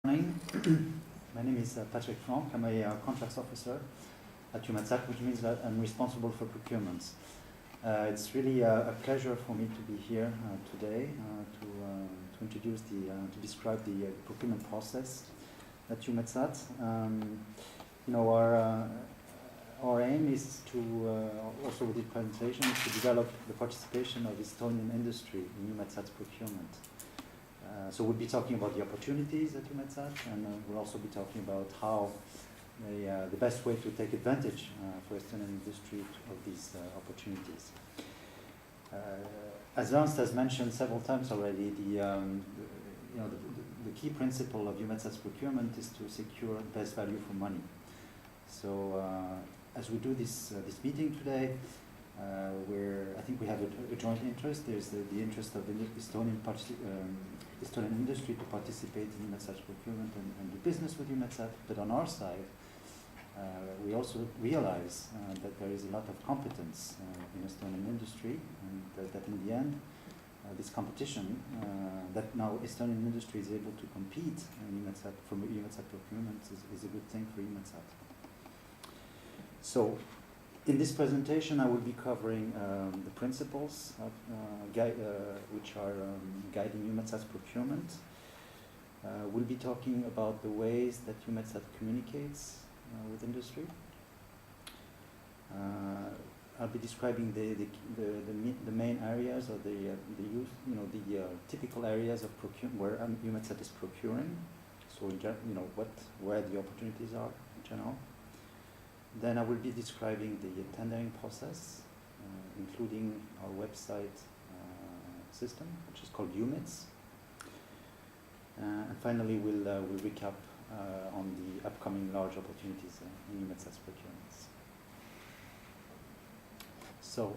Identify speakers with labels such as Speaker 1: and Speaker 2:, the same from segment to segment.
Speaker 1: Morning. My name is Patrick Franc. I'm a contracts officer at EUMETSAT, which means that I'm responsible for procurement. It's really a pleasure for me to be here today to introduce to describe the procurement process at EUMETSAT. Our aim is to also with the presentation is to develop the participation of the Estonian industry in EUMETSAT's procurement. So we'll be talking about the opportunities at EUMETSAT, and we'll also be talking about how the best way to take advantage for Estonian industry of these opportunities. As Ernst has mentioned several times already, the key principle of EUMETSAT's procurement is to secure best value for money. So as we do this meeting today, I think we have a joint interest. There's the interest of the Estonian industry to participate in EUMETSAT procurement and do business with EUMETSAT. But on our side, we also realize that there is a lot of competence in Estonian industry, and that in the end, this competition, that now Estonian industry is able to compete in EUMETSAT from EUMETSAT procurement is a good thing for EUMETSAT. So, in this presentation, I will be covering the principles of, which are guiding EUMETSAT's procurement. We'll be talking about the ways that EUMETSAT communicates with industry. I'll be describing the main areas or the typical areas of procurement where EUMETSAT is procuring. So, where the opportunities are in general. Then I will be describing the tendering process, including our website system, which is called EUMETS. And finally, we'll recap on the upcoming large opportunities in EUMETSAT's procurements. So,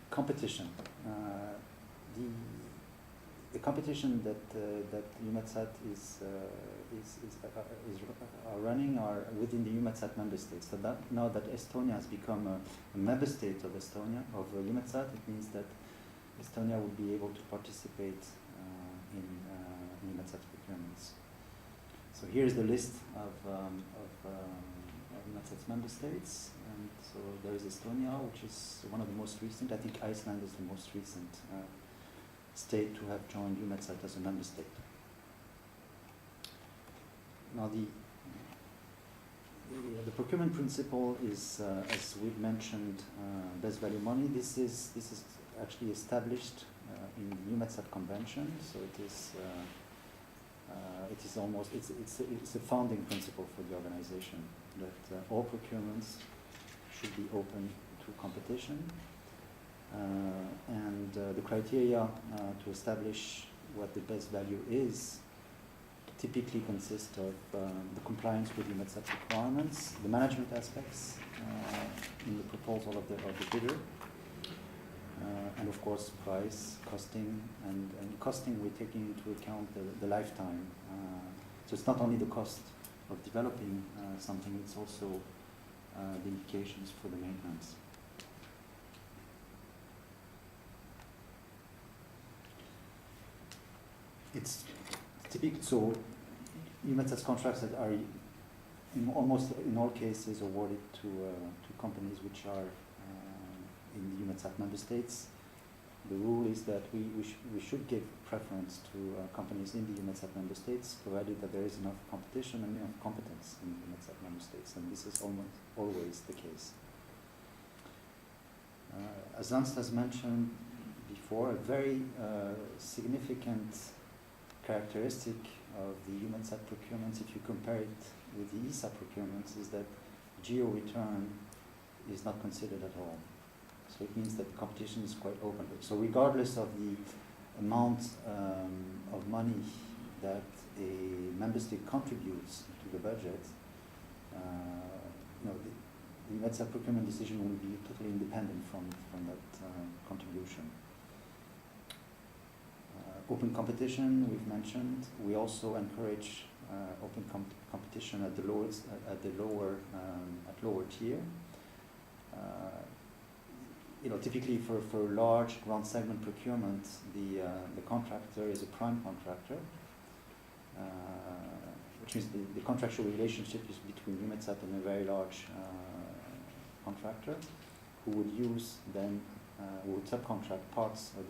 Speaker 1: competition. The competition that EUMETSAT is running are within the EUMETSAT member states. So now that Estonia has become a member state of EUMETSAT, it means that Estonia will be able to participate in EUMETSAT procurements. So here's the list of EUMETSAT's member states, and so there is Estonia, which is one of the most recent. I think Iceland is the most recent state to have joined EUMETSAT as a member state. Now the procurement principle is, as we've mentioned, best value money. This is actually established in the EUMETSAT convention. So it's a founding principle for the organization that all procurements should be open to competition. And the criteria to establish what the best value is typically consist of the compliance with EUMETSAT requirements, the management aspects in the proposal of the bidder, and of course price, costing, and costing we're taking into account the lifetime. So it's not only the cost of developing something, it's also the implications for the maintenance. It's typical, so EUMETSAT's contracts that are almost in all cases awarded to companies which are in the EUMETSAT member states. The rule is that we should give preference to companies in the EUMETSAT member states, provided that there is enough competition and enough competence in the EUMETSAT member states, and this is almost always the case. As Ernst has mentioned before, a very significant characteristic of the EUMETSAT procurements, if you compare it with the ESA procurements, is that geo-return is not considered at all. So it means that the competition is quite open. So regardless of the amount of money that a member state contributes to the budget, the EUMETSAT procurement decision will be totally independent from that contribution. Open competition, we've mentioned. We also encourage open competition at lower tier. Typically for large ground segment procurement, the contractor is a prime contractor. which means the contractual relationship is between EUMETSAT and a very large contractor who would use then, who would subcontract parts of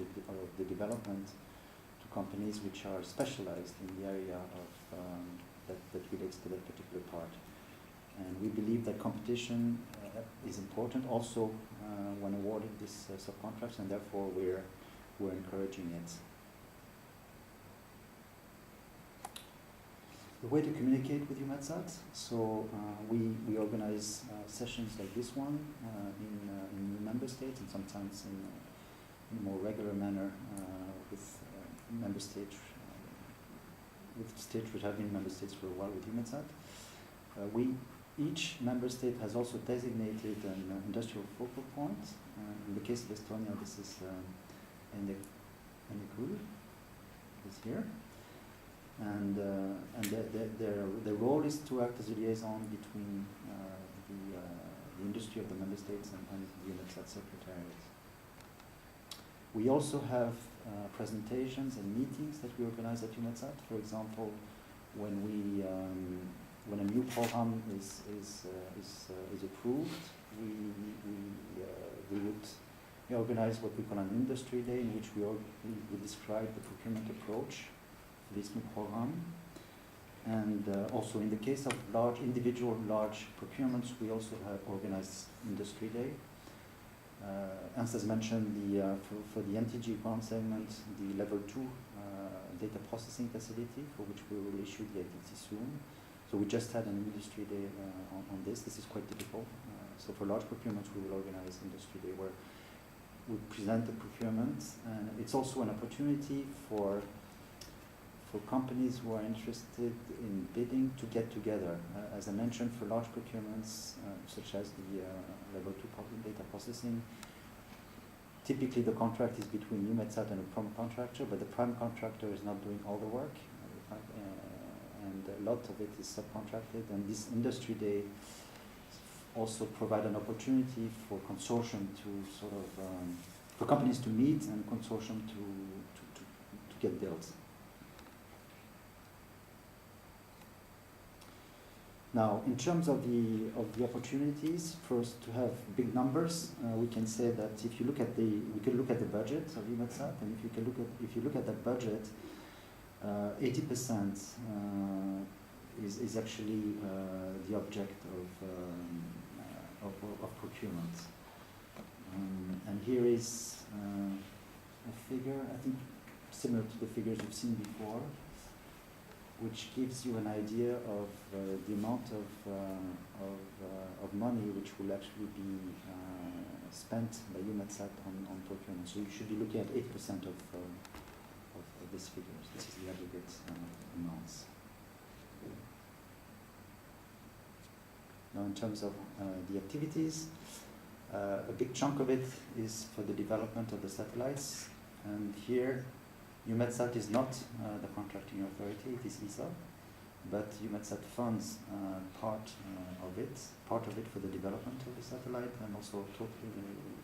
Speaker 1: the development to companies which are specialized in the area of that relates to that particular part. And we believe that competition is important also when awarding these subcontracts, and therefore we're encouraging it. The way to communicate with EUMETSAT, so we organize sessions like this one in member states, and sometimes in a more regular manner with member states, with states which have been member states for a while with EUMETSAT. Each member state has also designated an industrial focal point. In the case of Estonia, this is Enekul, is here. And their role is to act as a liaison between the industry of the member states and the EUMETSAT Secretariat. We also have presentations and meetings that we organize at EUMETSAT. For example, when a new program is approved, we would organize what we call an industry day, in which we describe the procurement approach for this new program. And also in the case of large procurements, we also have organized industry day. Ernst has mentioned for the NTG ground segment, the level 2 data processing facility, for which we will issue the IDT soon. So we just had an industry day on this. This is quite typical. So for large procurements, we will organize industry day where we present the procurement, and it's also an opportunity for companies who are interested in bidding to get together. As I mentioned, for large procurements, such as the level 2 data processing, typically the contract is between EUMETSAT and a prime contractor, but the prime contractor is not doing all the work, and a lot of it is subcontracted. And this industry day also provide an opportunity for consortium to sort of, for companies to meet and consortium to get built. Now, in terms of the opportunities, first to have big numbers, we can say that if you look at we can look at the budget of EUMETSAT, and if you look at that budget, 80% is actually the object of procurement. And here is a figure, I think similar to the figures you've seen before, which gives you an idea of the amount of money which will actually be spent by EUMETSAT on procurement. So you should be looking at 8% of these figures. This is the aggregate amounts. Now, in terms of the activities, a big chunk of it is for the development of the satellites, and here EUMETSAT is not the contracting authority, it is ESA, but EUMETSAT funds part of it for the development of the satellite, and also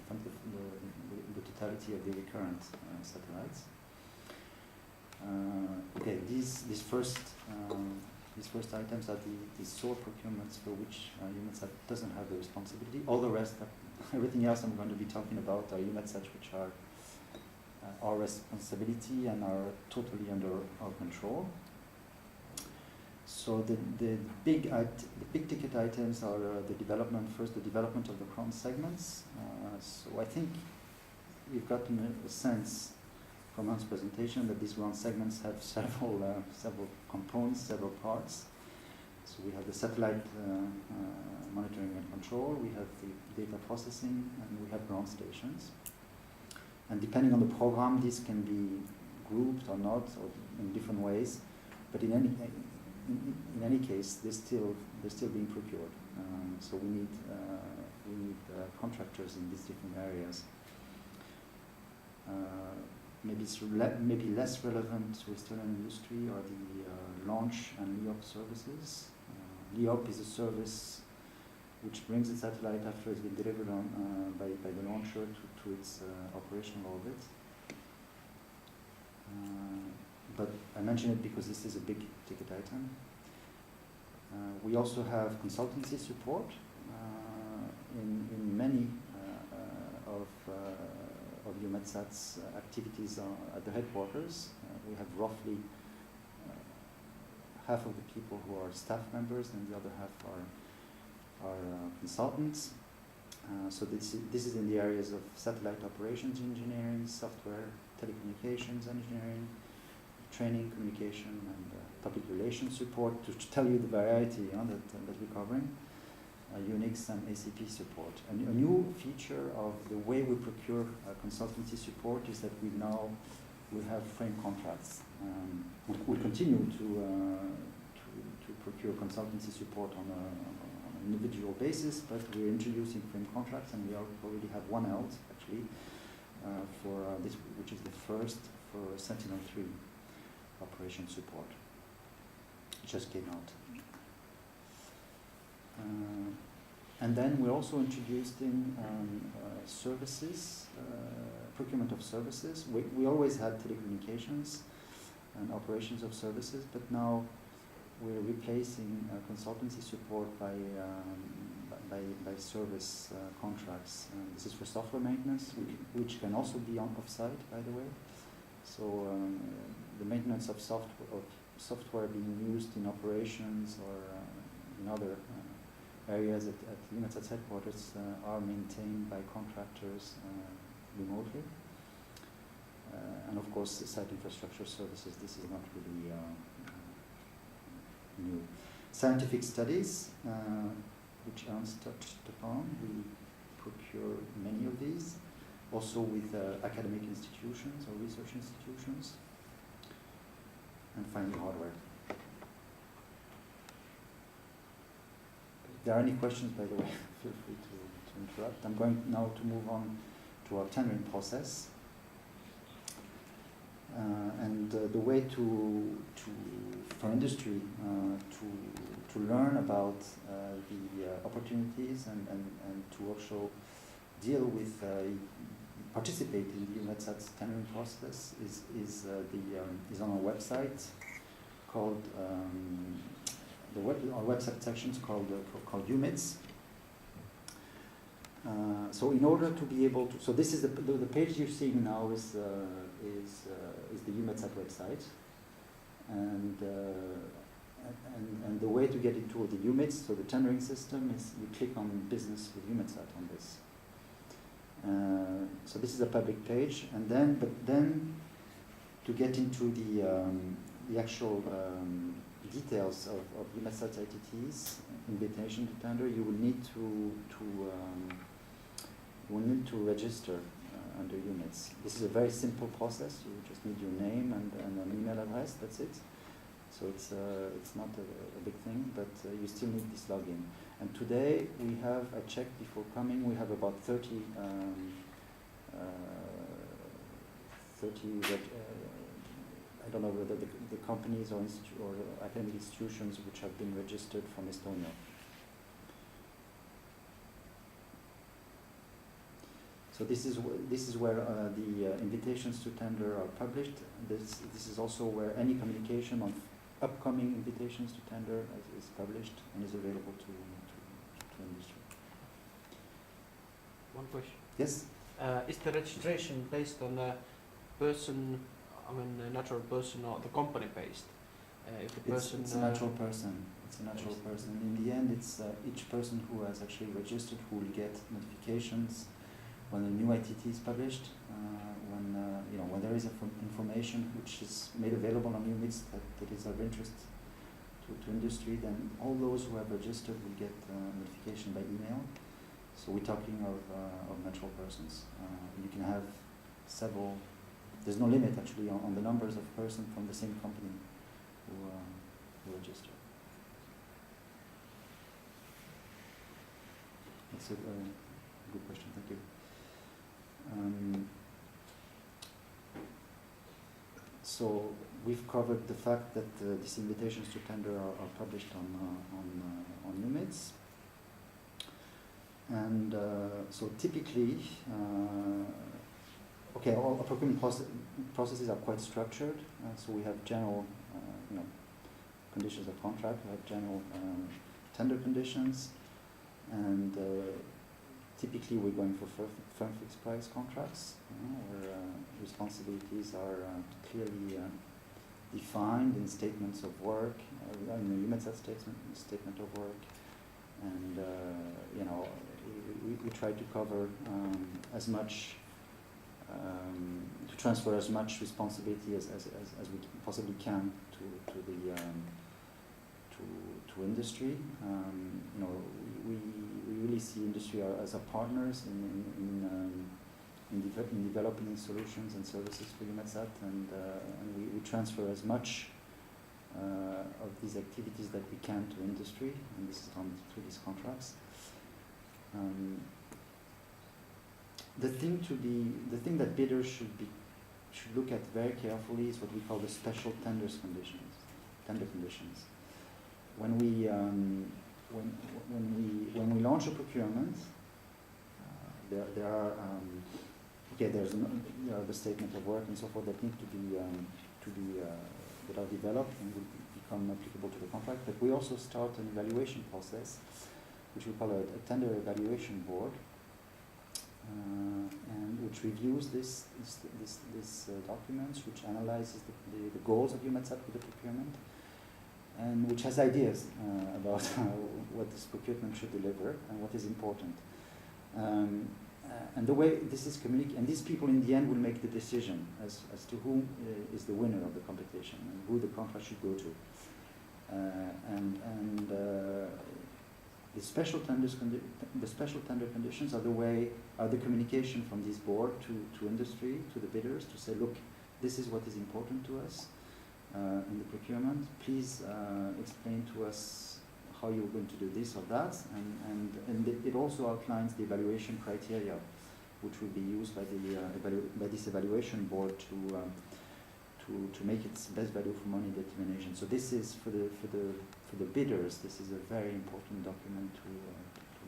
Speaker 1: fund the totality of the recurrent satellites. Okay, these first items are the sole procurements for which EUMETSAT doesn't have the responsibility. All the rest, everything else I'm going to be talking about are EUMETSAT, which are our responsibility and are totally under our control. So the big ticket items are the development of the ground segments. So I think we've gotten a sense from Hans' presentation that these ground segments have several components, several parts. So we have the satellite monitoring and control, we have the data processing, and we have ground stations. And depending on the program, these can be grouped or not, or in different ways. But in any case, they're still being procured. So we need contractors in these different areas. Maybe less relevant to Estonian industry are the launch and LEOP services. LEOP is a service which brings the satellite after it's been delivered on by the launcher to its operational orbit. But I mention it because this is a big ticket item. We also have consultancy support in many of EUMETSAT's activities at the headquarters. We have roughly half of the people who are staff members and the other half are consultants. So this is in the areas of satellite operations engineering, software, telecommunications engineering, training, communication, and public relations support, to tell you the variety that we're covering. Unix and ACP support. And a new feature of the way we procure consultancy support is that we have frame contracts. We'll continue to procure consultancy support on an individual basis, but we're introducing frame contracts, and we already have one out actually for this, which is the first for Sentinel-3 operation support. It just came out. And then we're also introducing services, procurement of services. We always had telecommunications and operations of services, but now we're replacing consultancy support by service contracts. This is for software maintenance, which can also be off-site, by the way. So the maintenance of software being used in operations or in other areas at EUMETSAT's headquarters are maintained by contractors remotely. And of course, the site infrastructure services, this is not really new. Scientific studies, which Ernst touched upon, we procure many of these, also with academic institutions or research institutions. And finally, hardware. If there are any questions, by the way, feel free to interrupt. I'm going now to move on to our tendering process. And the way for industry to learn about the opportunities and to also deal with participate in the EUMETSAT's tendering process is on our website called our website section is called EUMETS. So in order to be able to, so this is the page you're seeing now is the EUMETSAT website, and the way to get into the EUMETS, so the tendering system, is you click on business with EUMETSAT on this. So this is a public page, and then to get into the actual details of EUMETSAT's ITTs, invitation to tender, you will need to register under EUMETS. This is a very simple process. You just need your name and an email address. That's it. So it's not a big thing, but you still need this login. And today we have, I checked before coming, we have about 30 I don't know whether the companies or academic institutions which have been registered from Estonia. So this is where the invitations to tender are published. This is also where any communication on upcoming invitations to tender is published and is available to industry.
Speaker 2: One question.
Speaker 1: Yes?
Speaker 2: Is the registration based on a person, a natural person, or the company based? If the person
Speaker 1: it's a natural person. It's a natural person. In the end, it's each person who has actually registered who will get notifications when a new ITT is published, when there is information which is made available on EUMETS that is of interest to industry, then all those who have registered will get notification by email. So we're talking of natural persons. You can have several. There's no limit actually on the numbers of persons from the same company who register. That's a good question. Thank you. So we've covered the fact that these invitations to tender are published on EUMETS, and so typically, all procurement processes are quite structured. So we have general, conditions of contract. We have general tender conditions, and typically we're going for firm fixed price contracts, where responsibilities are clearly defined in statements of work, in the EUMETSAT statement of work, and we try to cover as much, to transfer as much responsibility as we possibly can to industry. We really see industry as our partners in developing solutions and services for EUMETSAT, and we transfer as much of these activities that we can to industry, and this is done through these contracts. The thing that bidders should look at very carefully is what we call the special tender conditions. When we launch a procurement, there are the statement of work and so forth that need to be that are developed and will become applicable to the contract. But we also start an evaluation process, which we call a tender evaluation board, and which reviews these documents, which analyzes the goals of EUMETSAT with the procurement, and which has ideas about what this procurement should deliver and what is important. And the way this is communicated, and these people in the end will make the decision as to who is the winner of the competition and who the contract should go to. The special tender conditions are the communication from this board to industry, to the bidders, to say, look, this is what is important to us in the procurement. Please explain to us how you're going to do this or that, and it also outlines the evaluation criteria, which will be used by this evaluation board to make its best value for money determination. So this is for the bidders. This is a very important document to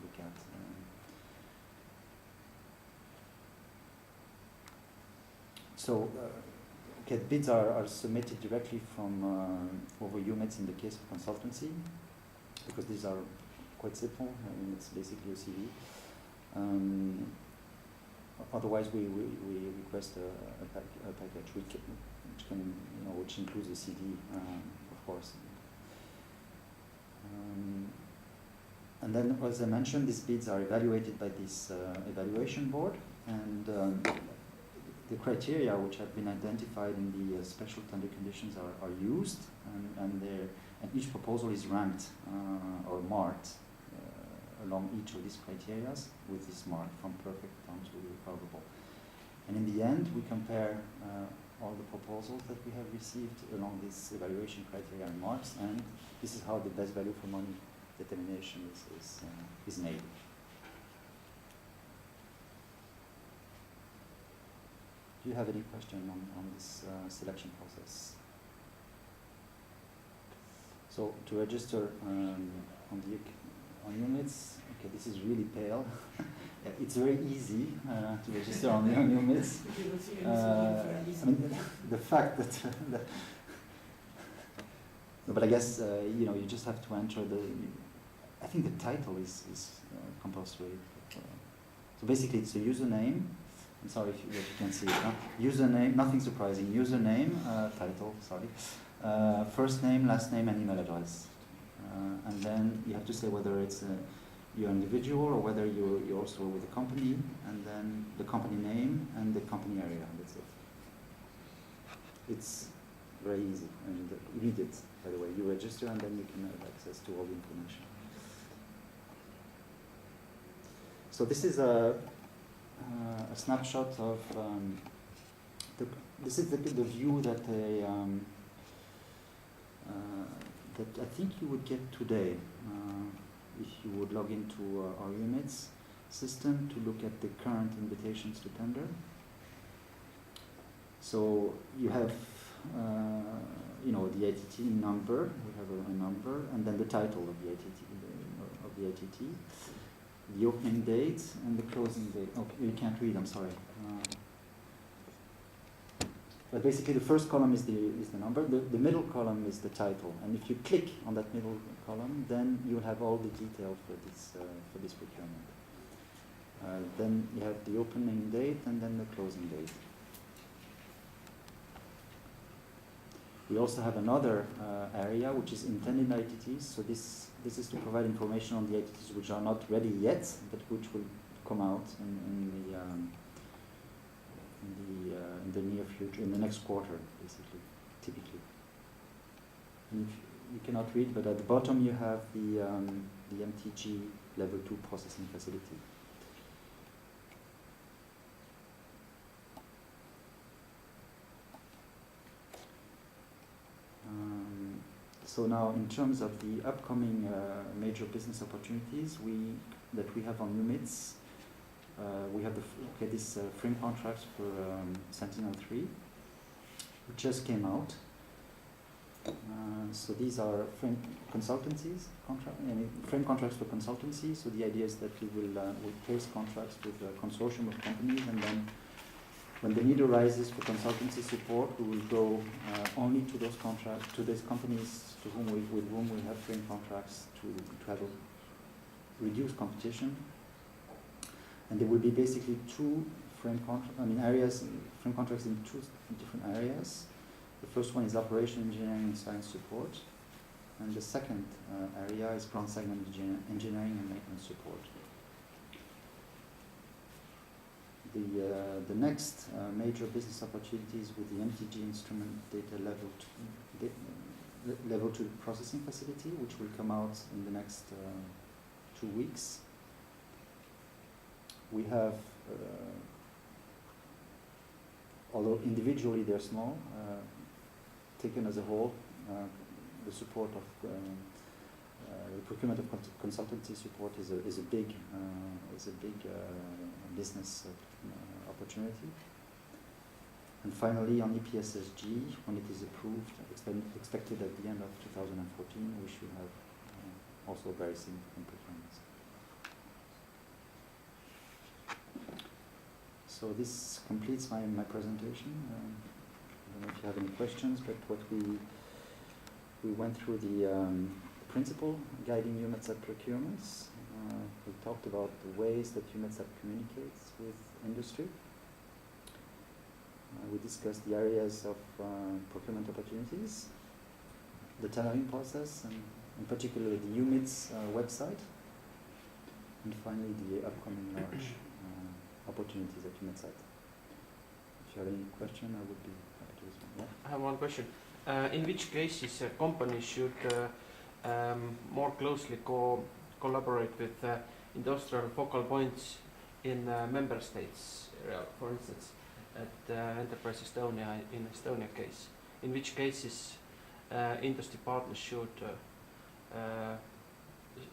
Speaker 1: look at. Bids are submitted directly from over EUMETS in the case of consultancy, because these are quite simple. I mean, it's basically a CV. Otherwise, we request a package which includes a CD, of course. And then, as I mentioned, these bids are evaluated by this evaluation board, and the criteria which have been identified in the special tender conditions are used, and each proposal is ranked or marked along each of these criteria with this mark from perfect down to favorable. And in the end, we compare all the proposals that we have received along this evaluation criteria and marks, and this is how the best value for money determination is made. Do you have any question on this selection process? So to register on EUMETS, okay, this is really pale. It's very easy to register on EUMETS. I mean, the fact that, but I guess you just have to enter I think the title is compulsory. So basically, it's a username. I'm sorry if you can see it. Huh? Username, nothing surprising. Username, title, sorry. First name, last name, and email address. And then you have to say whether it's you're an individual or whether you're also with a company, and then the company name and the company area. That's it. It's very easy and immediate, by the way. You register and then you can have access to all the information. So this is a snapshot of this is the view that that I think you would get today if you would log into our EUMETS system to look at the current invitations to tender. So you have the ATT number. We have a number, and then the title of the ATT. The opening date and the closing date. Okay, you can't read, I'm sorry. But basically, the first column is the number. The middle column is the title, and if you click on that middle column, then you have all the detail for this procurement. Then you have the opening date and then the closing date. We also have another area which is intended ITTs. So this is to provide information on the ITTs which are not ready yet, but which will come out in the near future, in the next quarter, basically, typically. And you cannot read, but at the bottom you have the MTG level 2 processing facility. So now, in terms of the upcoming major business opportunities that we have on EUMETS, we have this frame contracts for Sentinel-3, which just came out. So these are frame consultancies, frame contracts for consultancy. So the idea is that we will place contracts with a consortium of companies, and then when the need arises for consultancy support, we will go only to those contracts, to those companies with whom we have frame contracts to have a reduced competition. And there will be basically two frame contracts in two different areas. The first one is operation engineering and science support, and the second area is ground segment engineering and maintenance support. The next major business opportunities with the MTG instrument data level 2 processing facility, which will come out in the next 2 weeks. We have, although individually they're small, taken as a whole, the support of the procurement of consultancy support is a big business opportunity. And finally, on EPSSG, when it is approved, expected at the end of 2014, we should have also very significant procurements. So this completes my presentation. I don't know if you have any questions, but what we went through the principle guiding EUMETSAT procurements. We talked about the ways that EUMETSAT communicates with industry. We discussed the areas of procurement opportunities, the tendering process, and in particular the EUMETS website, and finally the upcoming large opportunities at EUMETSAT. If you have any question, I would be happy to respond. Yeah?
Speaker 2: I have one question. In which cases companies should more closely collaborate with industrial focal points in member states, for instance, at Enterprise Estonia in Estonia case? In which cases industry partners should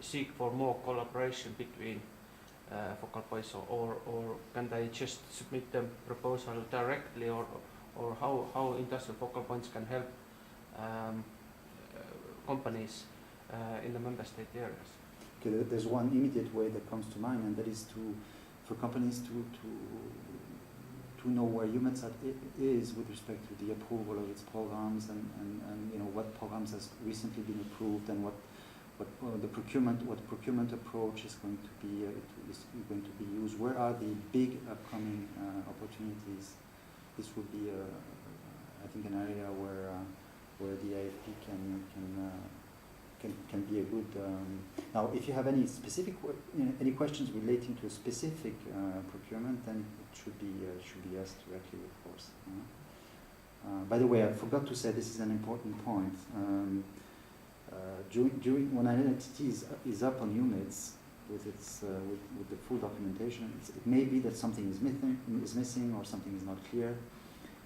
Speaker 2: seek for more collaboration between focal points, or can they just submit them proposal directly, or how industrial focal points can help companies in the member state areas?
Speaker 1: Okay, there's one immediate way that comes to mind, and that is for companies to know where EUMETSAT is with respect to the approval of its programs, and you know what programs has recently been approved, and what procurement approach is going to be used. Where are the big upcoming opportunities? This would be I think an area where the AFP can be a good. Now, if you have any specific any questions relating to a specific procurement, then it should be asked directly, of course. By the way, I forgot to say, this is an important point. During when an entity is up on EUMETS with its with the full documentation, it may be that something is missing or something is not clear.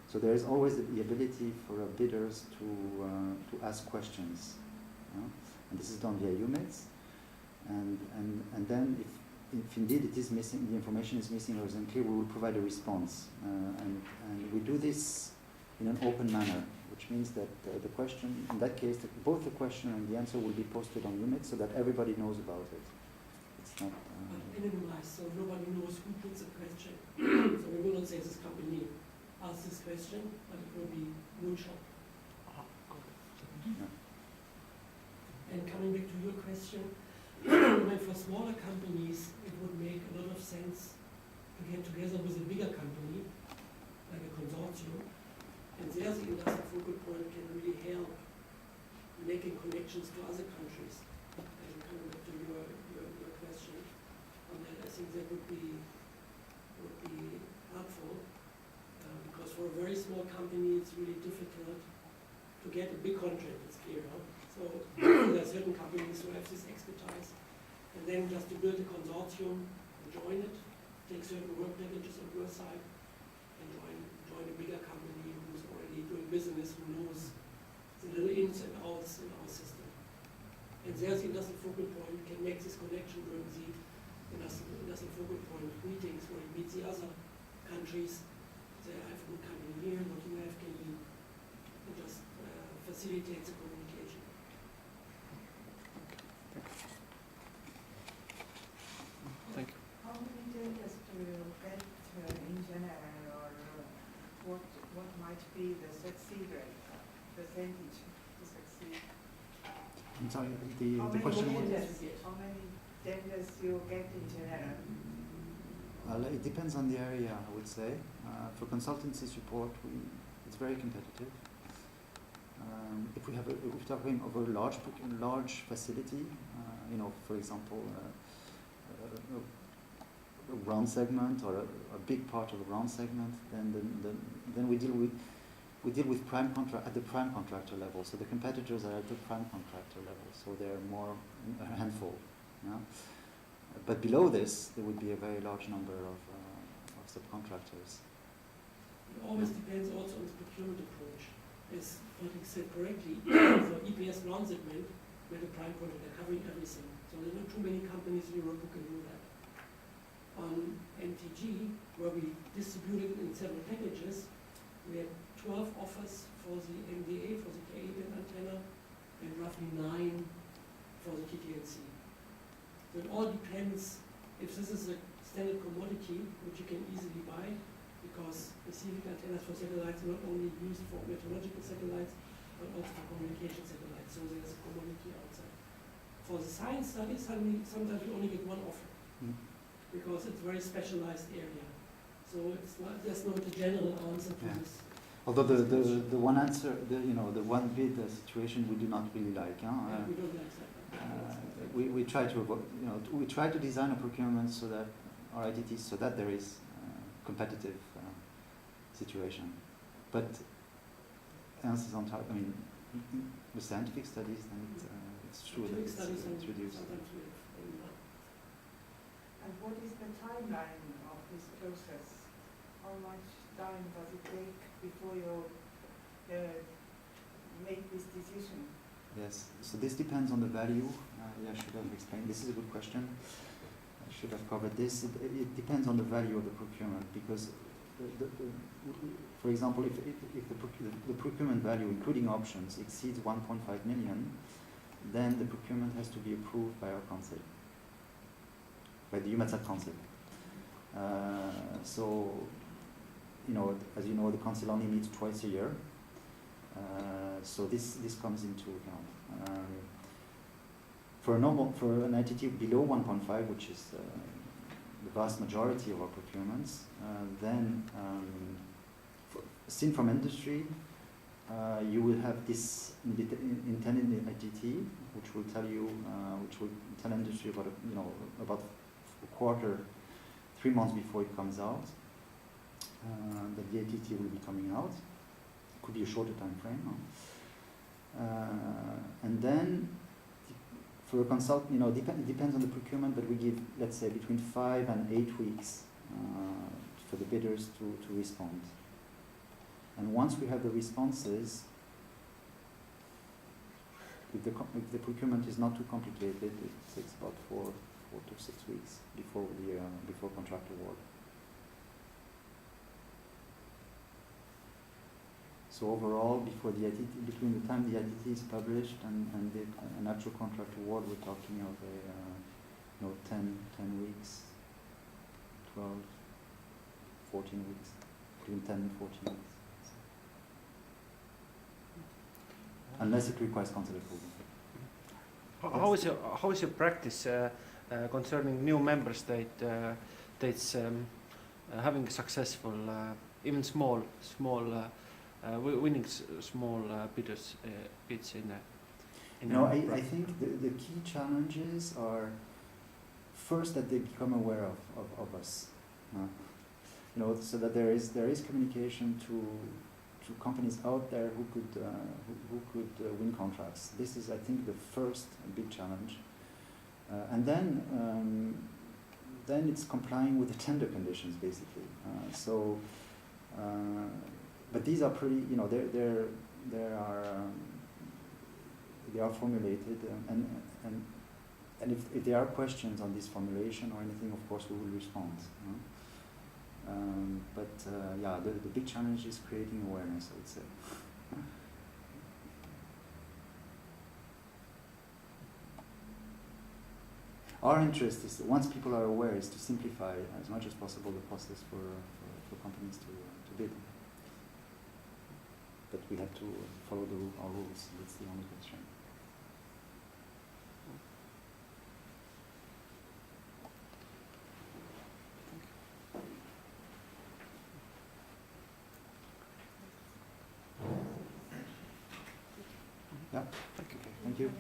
Speaker 1: So there is always the ability for bidders to ask questions, and this is done via EUMETS. And then if indeed it is missing, the information is missing or is unclear, we will provide a response. And we do this in an open manner, which means that the question, in that case, both the question and the answer will be posted on EUMETS so that everybody knows about it. It's not
Speaker 3: anonymized, so nobody knows who puts a question. So we will not say this company. ask this question, but it will be moonshot.
Speaker 1: Yeah.
Speaker 3: And coming back to your question, when for smaller companies, it would make a lot of sense to get together with a bigger company, like a consortium, and there the industrial focal point can really help making connections to other countries. And coming back to your question on that, I think that would be helpful, because for a very small company, it's really difficult to get a big contract, it's clear. Huh? So there are certain companies who have this expertise, and then just to build a consortium and join it, take certain work packages on your side, and join a bigger company who's already doing business, who knows the little ins and outs in our system. And there's the industrial focal point. You can make this connection during the industrial focal point meetings where you meet the other countries. They have a good company here, what you have can be, and just facilitate the communication.
Speaker 2: Thank you.
Speaker 4: How many data do you get in general, or what might be the succeed rate, percentage to succeed?
Speaker 1: I'm sorry,
Speaker 4: How
Speaker 1: the
Speaker 4: many
Speaker 1: question was?
Speaker 4: tenders? How many tenders you get in general?
Speaker 1: It depends on the area, I would say. For consultancy support, it's very competitive. If we're talking of a large facility, for example, a ground segment or a big part of the ground segment, then we deal with at the prime contractor level. So the competitors are at the prime contractor level, so they're more a handful. Yeah? But below this, there would be a very large number of subcontractors.
Speaker 3: It always depends also on the procurement approach. As Patrick said correctly, for EPS ground segment, we're the prime contractor, they're covering everything. So there are not too many companies in Europe who can do that. On MTG, where we distributed in several packages, we had 12 offers for the MDA, for the K8 antenna, and roughly 9 for the TTNC. So it all depends if this is a standard commodity, which you can easily buy, because specific antennas for satellites are not only used for meteorological satellites, but also for communication satellites. So there's a commodity outside. For the science studies, sometimes we only get one offer, because it's a very specialized area. So there's not a general answer to this.
Speaker 1: Although the one answer, the one bid situation we do not really like.
Speaker 3: We don't like that.
Speaker 1: We try to avoid, we try to design a procurement so that our ITTs, so that there is competitive situation. But answers on top. I mean, with scientific studies, then it's true that it's reduced.
Speaker 4: And what is the timeline of this process? How much time does it take before you make this decision?
Speaker 1: Yes, so this depends on the value. I should have explained. This is a good question. I should have covered this. It depends on the value of the procurement, because, for example, if the procurement value, including options, exceeds 1.5 million, then the procurement has to be approved by our council, by the EUMETSAT council. So, as you know, the council only meets twice a year. So this comes into account. For an entity below 1.5, which is the vast majority of our procurements, then seen from industry, you will have this intended ITT, which will tell industry about a quarter, 3 months before it comes out, that the ITT will be coming out. Could be a shorter time frame. And then for a consultant, it depends on the procurement, but we give, let's say, between 5 and 8 weeks for the bidders to respond. And once we have the responses, if the procurement is not too complicated, it takes about 4 to 6 weeks before contract award. So overall, between the time the ITT is published and an actual contract award, we're talking of 10 weeks, 12, 14 weeks. between 10 and 14 weeks. Unless it requires council approval.
Speaker 2: How is your practice concerning new member states having successful, even small winning small bids in
Speaker 1: No, I think the key challenges are first that they become aware of us. You know, so that there is communication to companies out there who could win contracts. This is, I think, the first big challenge, and then it's complying with the tender conditions, basically. But these are pretty, you know, they are formulated, and if there are questions on this formulation or anything, of course we will respond. Yeah, the big challenge is creating awareness, I would say. Our interest is, once people are aware, is to simplify as much as possible the process for companies to bid. But we have to follow our rules. That's the only constraint. Yeah.
Speaker 2: Thank you.
Speaker 1: Thank you.